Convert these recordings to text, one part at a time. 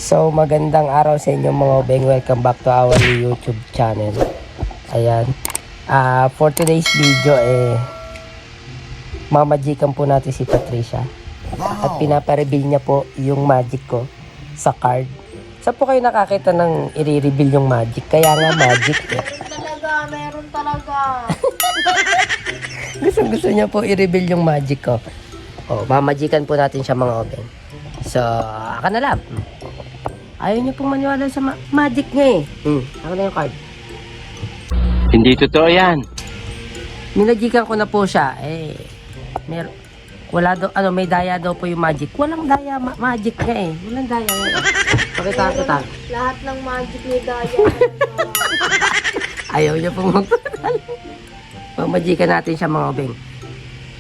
So, magandang araw sa inyo mga obeng. Welcome back to our YouTube channel. Ayan. For today's video, mamagikan po natin si Patricia. At pinapareveal niya po yung magic ko sa card. Saan po kayo nakakita ng i-reveal yung magic? Kaya nga magic eh. Meron talaga. Gusto niya po i-reveal yung magic ko. Oh, mamagikan po natin siya mga obeng. So, aka na lang. Ayaw niyo pong maniwala sa magic niya eh. Ako na yung card. Hindi totoo yan. Minagikan ko na po siya. Wala daw, may daya daw po yung magic. Walang daya, magic niya eh. Walang daya. Pakita ko ta. Lahat ng magic ni Daya. Ayaw niya pong magpapala. Mamagikan natin siya mga obeng.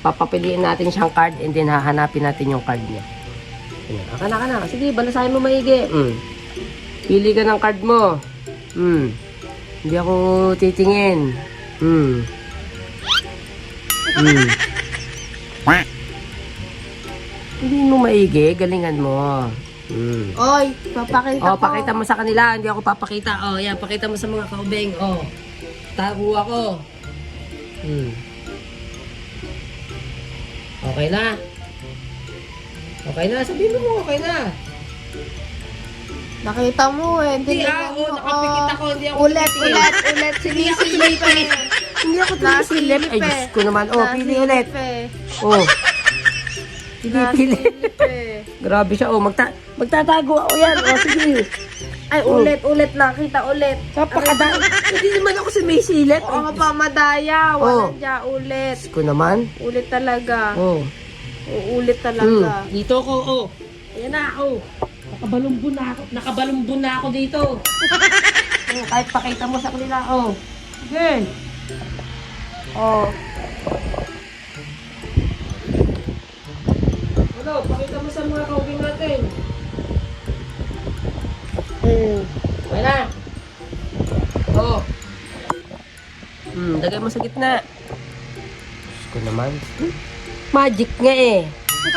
Papapiliin natin siyang card and then hahanapin natin yung card niya. Aka na. Sige, balasahin mo maigi. Pili ka ng card mo. Hindi ako titingin. Hindi mo maigi, galingan mo. Oy, papakita ko. Pakita mo sa kanila, hindi ako papakita. Yan, pakita mo sa mga kaubeng. Tago ako. Okay na. Okay na, sabihin mo okay na. Nakita mo eh. Hindi nakapikit ako, hindi ako Ulit. Sinisilip eh. Hindi ako tumisilip. Ay, Diyos ko naman. Pili ulit. Sige, pili. Grabe siya. Magtatago ako yan. Sige. Ay, ulit. Nakita ulit. Kapakadami. Hindi naman ako si may silip. Oo nga pa, madaya. Wala dyan, ulit. Diyos ko naman. Ulit talaga. Uulit talaga. Dito ako, Ayan na, Nakabalumbon na ako dito. Kahit pakita mo sa kanila, Sige. Pakita mo sa mga kaubing natin. Okay na. Lagay mo sa gitna. Diyos ko naman. Magic nga eh.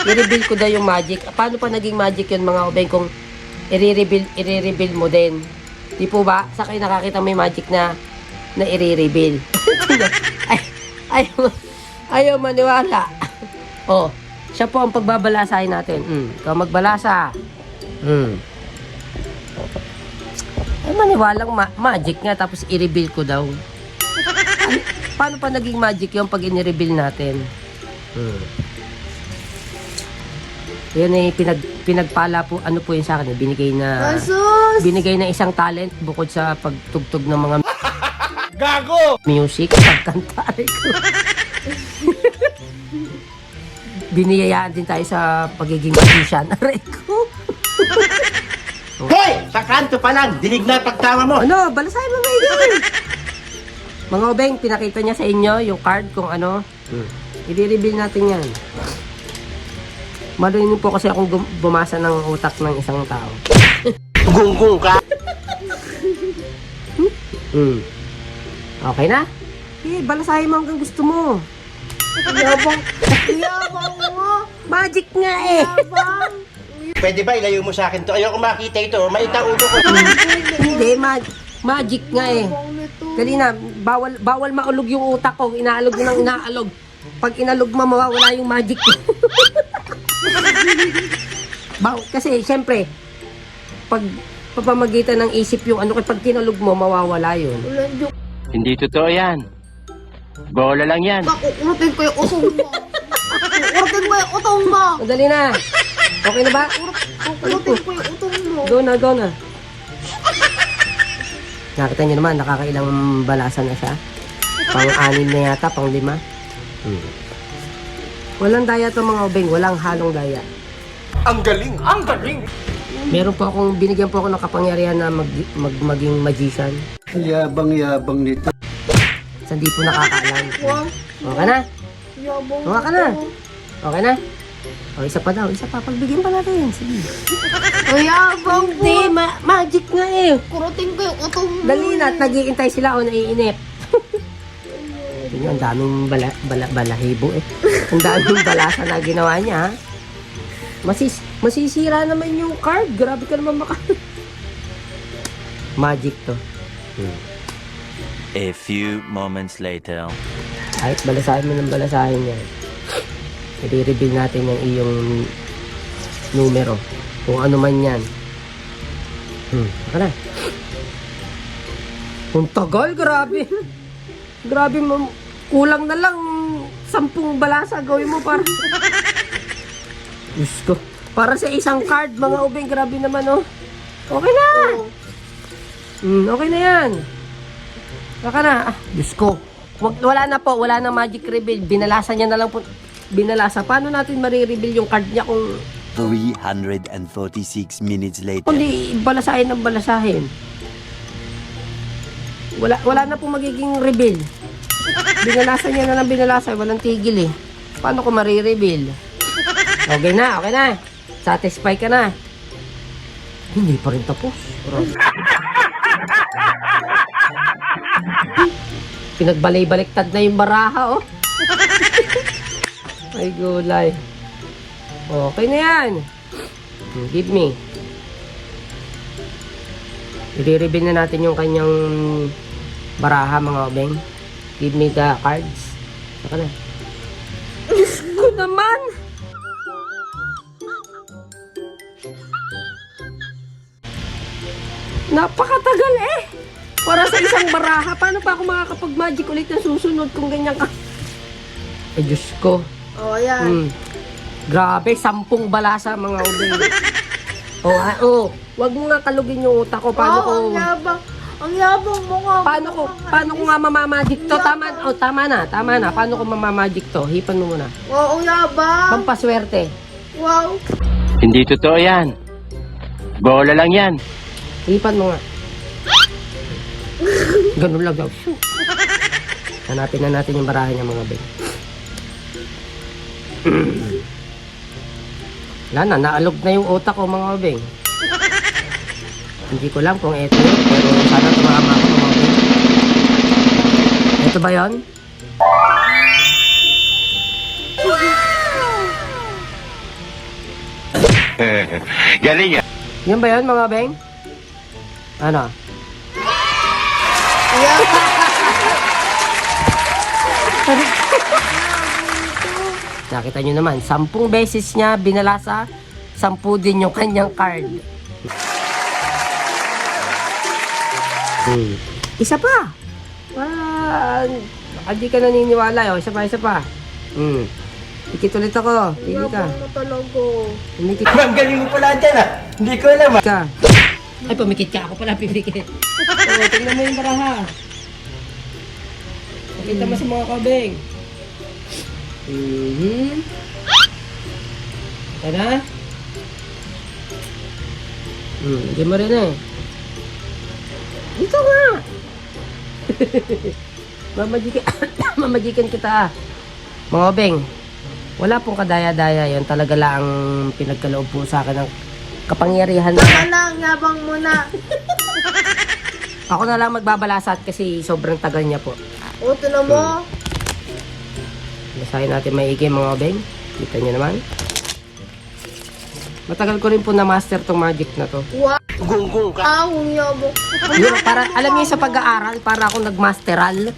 I-reveal ko daw yung magic. Paano pa naging magic yun mga obeng kung i-reveal mo din? Di po ba? Sa kayo nakakita may magic na i-reveal. Ayaw maniwala. Siya po ang pagbabalasahin natin. Ikaw magbalasa. Ay maniwalang magic nga tapos i-reveal ko daw. Paano pa naging magic yung pag i-reveal natin? Yan pinagpala po, ano po yun sa akin, binigay na isang talent bukod sa pagtugtog ng mga Gago! music, pagkanta ko. Biniyayaan din tayo sa pagiging musician. Aray ko. Hoy! Sa kanto pa lang, dinig na pagtama mo. Balasahin mo maigi. Mga obeng, pinakita niya sa inyo yung card kung ano. I-reveal natin yan. Marunong po kasi akong bumasa ng utak ng isang tao. Gunggong ka. Okay na? Balasahin mo hanggang gusto mo. Yabang mo. Magic nga eh. Yabang. Pwede ba ilayo mo sa akin to? Ayoko makita ito. Maitaulo ko. Hindi, magic nga eh. Dali na, bawal maulog yung utak ko. Inaalog ng inaalog. Pag inalog mo, mawawala yung magic ko. Kasi, syempre, pag papamagitan ng isip yung ano, pag tinalog mo, mawawala yun. Hindi totoo yan. Bola lang yan. Urutin ko yung utong mo. Madali na. Okay na ba? Urutin ko yung utong mo. Go na. Nakita niyo naman, nakakailang balasan na siya. Pang-anim na yata, pang-5. Walang daya to mga obeng, walang halong daya. Ang galing! Meron po akong, binigyan po ako ng kapangyarihan na maging magician. Yabang nito. Sa hindi po nakakaalam. Okay na? Yabang. Okay na? Okay na? Isa pa daw, pagbigyan pa natin. Sige. Yabang mo. Hindi, magic nga eh. Kurutin ko yung utong mo. Dali na, nag-iintay sila o naiinip. Ang daming balahibo eh. Ang daming balasa na ginawa niya ha. Masisira naman yung card. Grabe ka naman Magic to. A few moments later. Kahit balasahin mo ng balasahin yan. I-reveal natin yung iyong numero. Kung ano man yan. Baka na. Ang tagal, grabe. Grabe mo. Kulang na lang 10 balasa gawin mo para. Diyos ko. Para sa isang card, mga ubeng, grabe naman, oh. Okay na. Okay na yan. Baka na. Diyos ko. Wala na po. Wala na magic reveal. Binalasa niya na lang po. Binalasa. Paano natin marireveal yung card niya kung 346 minutes later. hindi balasahin ng balasahin? Wala na po magiging reveal. Binalasa niya na lang binalasa. Walang tigil eh. Paano ko marireveal? Okay na. Satisfy ka na. Hindi pa rin tapos. Pinagbalay-baliktad na yung baraha, oh. Ay, gulay. Okay na yan. Give me. I-reveal na natin yung kanyang baraha, mga obeng. Give me the cards. Saka na. Diyos ko naman! Napakatagal eh! Para sa isang baraha. Paano pa ako makakapag-magic ulit na susunod kung ganyan ka? Ay, Diyos ko. Oh, yan. Grabe, 10 balasa, mga ubing. Wag mo nga kalugin yung utak ko. Paano ko... ang yabang. Ang yabang mo nga. Paano ko nga mamamagic to? Tama na. Paano ko mamamagic to? Hipan mo muna. Wow, ang yabang. Pampaswerte. Wow. Hindi totoo yan. Bola lang yan. Hipan mo nga. Ganun lang daw. Hanapin na natin yung barahan niya, mga beng. Wala na, naalog na yung utak ko, mga beng. Hindi ko lang kung eto yun, pero sana tumama ako, mga beng. Eto ba yun? Galing yan. Yan ba yun, mga beng? Ano? Nakita nyo naman, 10 beses niya binalasa, 10 din yung kanyang card. Isa pa. Hindi ka naniniwala. Isa pa. Ikit ulit ako. Pili ka. Yabang mo talaga. Pumikit Ang galing mo pala dyan ah. Hindi ko alam ah. ka. Ay, pumikit ka. Ako pala pipikit. Tingnan mo yung baraha. Pakita mo sa mga kabeng. Tara. Hindi mo rin eh. Dito nga. Mamajikan kita. Mga obeng, wala pong kadaya-daya yan. Talaga lang pinagkaloob po sa akin ng kapangyarihan na. Tama lang, yabang mo na. Ako na lang magbabalasat kasi sobrang tagal niya po. O, tinan mo. Basahin natin maigi, mga obeng. Kita niyo naman. Matagal ko rin po na-master tong magic na to. Wow. Ang yabang. Yun, para, alam niyo sa pag-aaral, para ako nag-masteral.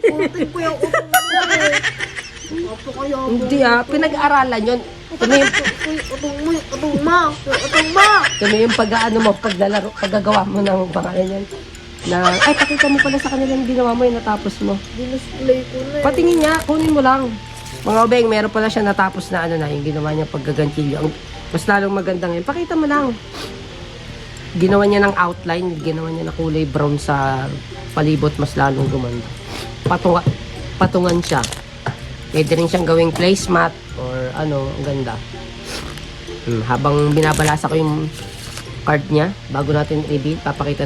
Putin ko yung utong mo eh. Napakayabang. Hindi pinag-aaralan yun. Ito yung pag-aano mo, paggagawa mo ng pangalan yan. Ay, pakita mo pala sa kanila yung ginawa mo, yung natapos mo. Dinisplay ko na eh. Patingin niya, kunin mo lang. Mga obeng, meron pala siya natapos na yung ginawa niya paggagantilyo. Mas lalong maganda ngayon. Pakita mo lang. Ginawa niya ng outline, ginawa niya na kulay brown sa palibot, mas lalong gumanda. Patungan siya. Pwede rin siyang gawing placemat or ang ganda. Habang binabalasa ko yung card niya, bago natin i-reveal, pakita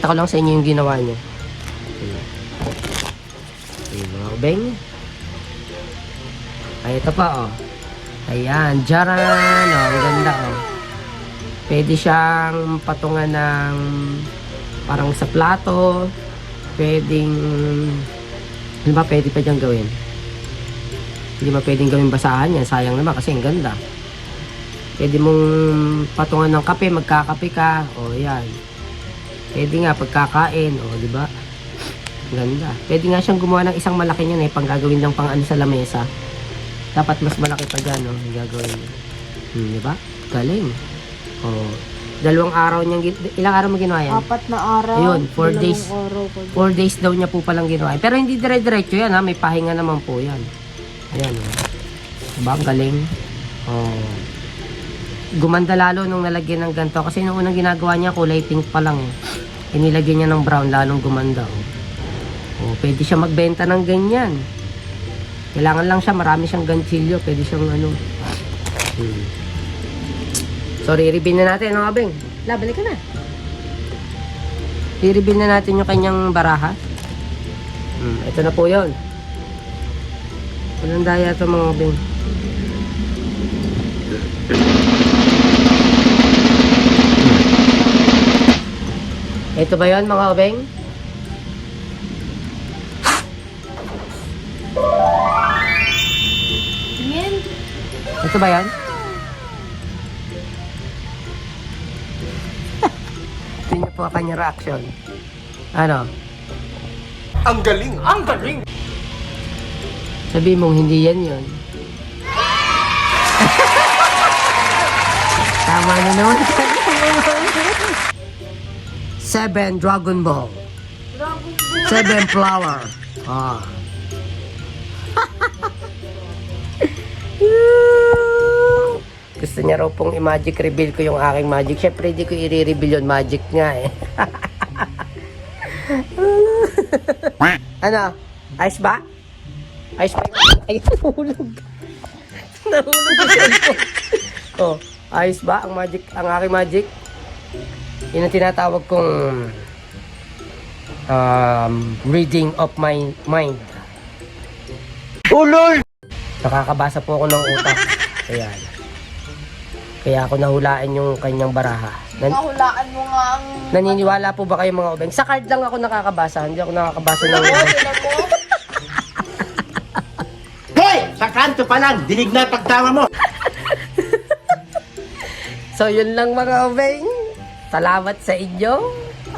ko lang sa inyo yung ginawa niya. Mga obeng. Ay, ito pa, Ayan, jaran. Ang ganda, Pwede siyang patungan ng parang sa plato. Pwedeng, pwede pa diyang gawin? Hindi ba pwedeng gawing basahan yan? Sayang naman kasi ang ganda. Pwede mong patungan ng kape, magkakape ka. O, yan. Pwede nga pagkakain. O, di ba? Ganda. Pwede nga siyang gumawa ng isang malaki niyan pang gagawin lang pang ano sa lamesa. Dapat mas malaki pa dyan, no? Yung gagawin niya. Di ba? Galing. O, 2 araw niyang, ilang araw mo ginawa yan? 4 na araw. Ayun, 4 2 days. araw pa. 4 days daw niya po palang ginawa. Pero hindi dire-diretso yan, ha? May pahinga naman po yan. Ayan, o. Diba? Ang galing. Oh. Gumanda lalo nung nalagyan ng ganito. Kasi nung unang ginagawa niya, kulay pink pa lang. Inilagyan niya ng brown, lalong gumanda. Oh, pwede siya magbenta ng ganyan. Kailangan lang siya, marami siyang ganchilyo. Pwede siyang ano. So, i-reveal na natin, no, Abeng? Balik ka na. I-reveal na natin yung kanyang baraha. Ito na po yun. Walang daya ito, mga Abeng. Ito ba yun, mga Abeng? Tingin. Ito ba yan? Tingnan po ang kanyang reaction. Ano? Ang galing! Ang galing! Sabi mong hindi yan yun. Tama na naman. 7 Dragon Ball. 7 Flower. Ah. Gusto niya raw pong i-magic reveal ko yung aking magic. Siyempre, hindi ko i-reveal yun. Magic nga eh. Ano? Ayos ba? Ayos ba? Ay, nahulog. Nahulog yung cellphone. Oh, ayos ba ang magic, ang aking magic? Yun ang tinatawag kong reading of my mind. Ulol! Nakakabasa po ako ng utak. Ayan. Kaya ako nahulaan yung kanyang baraha. Nahulaan mo nga ang... Naniniwala po ba kayo mga ubeng? Sa card lang ako nakakabasa. Hindi ako nakakabasa ng ubeng. Hoy! Sa kanto pa lang! Dinig na pagtawa mo! So yun lang mga ubeng. Salamat sa inyo.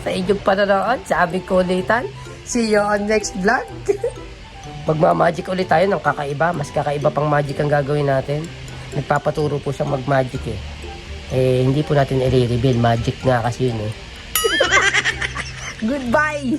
Sa inyong panonood. Sa aming kulitan. See you on next vlog. Magmamagic ulit tayo ng kakaiba. Mas kakaiba pang magic ang gagawin natin. Nagpapaturo po siyang mag-magic eh. Eh, hindi po natin i-reveal. Magic nga kasi yun eh. Goodbye!